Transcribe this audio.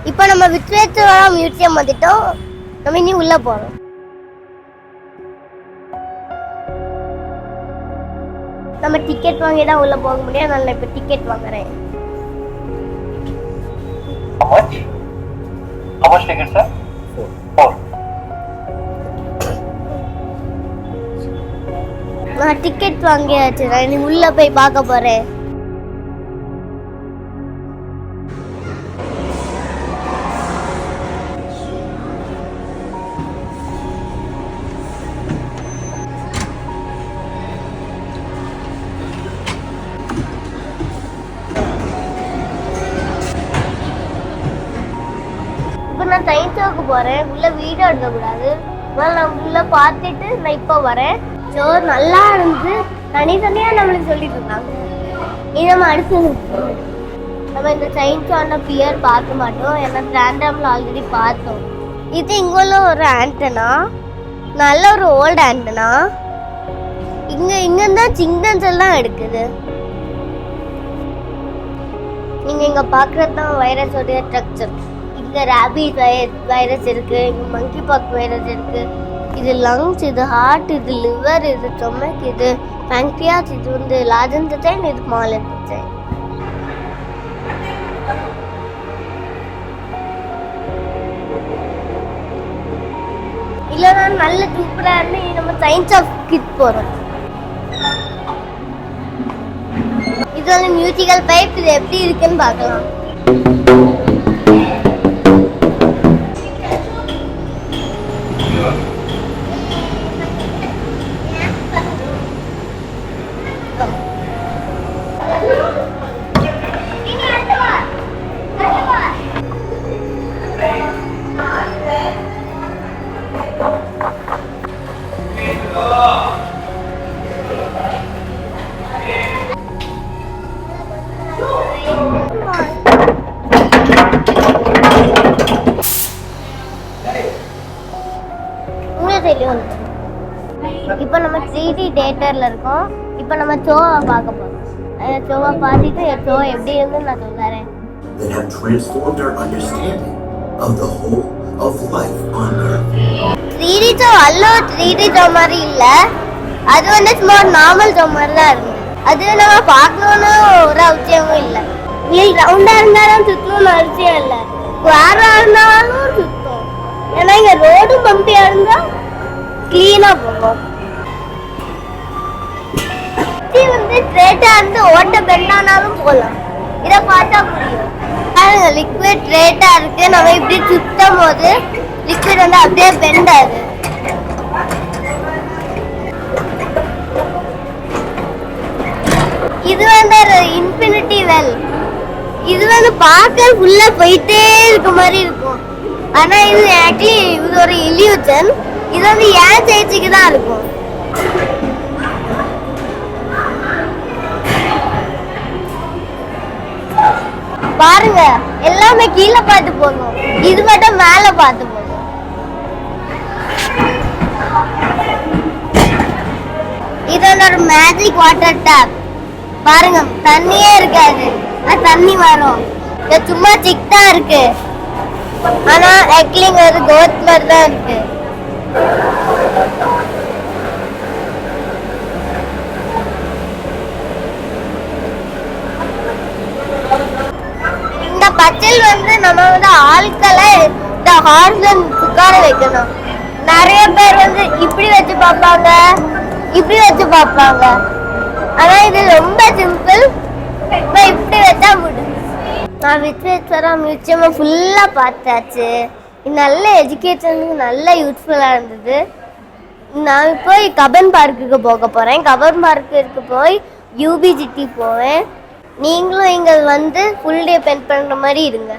இப்போ நம்ம விஸ்வேஸ்வரா மியூசியம் வந்துட்டோம். நம்ம இனி உள்ள போறோம். நம்ம டிக்கெட் வாங்கி தான் உள்ள போக முடியும். அதனால இப்போ டிக்கெட் வாங்குறேன். How much ticket, sir? 4. நான் டிக்கெட் வாங்கியாச்சு. நான் இனி உள்ள போய் பார்க்க போறேன். நான் சயின்ஸுக்கு போறேன். உள்ள வீடியோ எடுக்கக்கூடாது. நான் உள்ள பார்த்துட்டு நான் இப்போ வரேன். ஸோ நல்லா இருந்து தனித்தனியா நம்மளுக்கு சொல்லிட்டு இருந்தாங்க. இது நம்ம அடுத்து நம்ம இந்த சயின்ஸ் ஆன பியர் பார்க்க மாட்டோம். ஏன்னா ரேண்டம்ல ஆல்ரெடி பார்த்தோம். இது இங்க உள்ள ஒரு ஆண்டனா, நல்ல ஒரு ஓல்டு ஆண்டனா. இங்கதான் சிங்கன்ஸ் எல்லாம் எடுக்குது. நீங்க இங்க பாக்குறது தான் வைரஸோடைய ஸ்ட்ரக்சர். இங்க ரேபிட் வைரஸ் இருக்கு, இங்க மங்கி பாக்ஸ் வைரஸ் இருக்கு. இது லங்ஸ், இது ஹார்ட், இது லிவர், இது ஸ்டொமக், இது பேங்க்ரியாஸ், இது வந்து லார்ஜ் இன்டெஸ்டைன், இது ஸ்மால் இன்டெஸ்டைன். இல்லைன்னா நல்ல சூப்பரா இருந்து நம்ம சயின்ஸ் ஆஃப் கிட் போறோம். இது வந்து மியூசிக்கல் பைப். இது எப்படி இருக்குன்னு பார்க்கலாம். இப்போ நம்ம 3D தியேட்டர்ல இருக்கோம். இப்போ நம்ம ஷோவை பார்க்க போறோம். ஷோவை பார்த்துட்டு ஷோ எப்படி இருக்குன்னு நான் சொல்றேன். That have transformed our understanding of the whole of life on Earth. 3D show அல்ல 3D ஷோ மாதிரி இல்ல. அது வந்து சும்மா நார்மல் ஷோ மாதிரி தான் இருக்கு. அது நம்ம பார்க்கணும்னு ஒரு அவசியமும் இல்லை. வீல் ரவுண்டா இருந்தாலும் சுத்தணும்னு அவசியம் இல்லை. ஸ்கொயரா இருந்தாலும் சுத்தம். ஏன்னா இங்க ரோடு பம்பியா இருந்தா கிளீனா போகும். இது வந்து ஸ்ட்ரைட்டா இருந்து ஓட்ட பெண்டானாலும் போகலாம். இதை பார்த்தா புரியும். லிக்விட் ஸ்ட்ரைட்டா இருக்கு. நம்ம இப்படி சுத்தும் போது லிக்விட் வந்து அப்படியே பெண்ட் ஆகுது. இது வந்து ஒரு இன்ஃபினிட்டி வெல். இது வந்து பார்க்க ஃபுல்லா போயிட்டே இருக்க மாதிரி இருக்கும். ஆனா இது ஆக்சுவலி இது ஒரு இல்யூஷன். இது வந்து ஏன் சைஸுக்கு தான் இருக்கும். பாருங்க, எல்லாமே கீழே பார்த்து போகும். இது மட்டும் மேல பார்த்து போகும். இது ஒரு மேஜிக் வாட்டர் டேப். பாருங்க, தண்ணியே இருக்காது. தண்ணி வரும். இது சும்மா சிக்டா இருக்கு. ஆனா ஆக்சுவலி ஒரு கோட் மாதிரி தான் இருக்கு. இந்த பச்சல் வந்து நம்ம வந்து ஆட்களை இந்த ஹார்ஸன் உட்கார வைக்கணும். நிறைய பேர் வந்து இப்படி வச்சு பார்ப்பாங்க, இப்படி வச்சு பார்ப்பாங்க. ஆனா இது ரொம்ப சிம்பிள். இப்படி வச்சா முடியும். நான் விஸ்வேஸ்வரா மியூசியம் ஃபுல்லா பார்த்தாச்சு. நல்ல எஜுகேஷனுக்கு நல்ல யூஸ்ஃபுல்லா இருந்தது. நான் போய் கபன் பார்க்குக்கு போக போறேன். கபன் பார்க்குக்கு போய் UBGT போவேன். நீங்களும் இங்க வந்து ஃபுல் டே ஸ்பெண்ட் பண்ற மாதிரி இருங்க.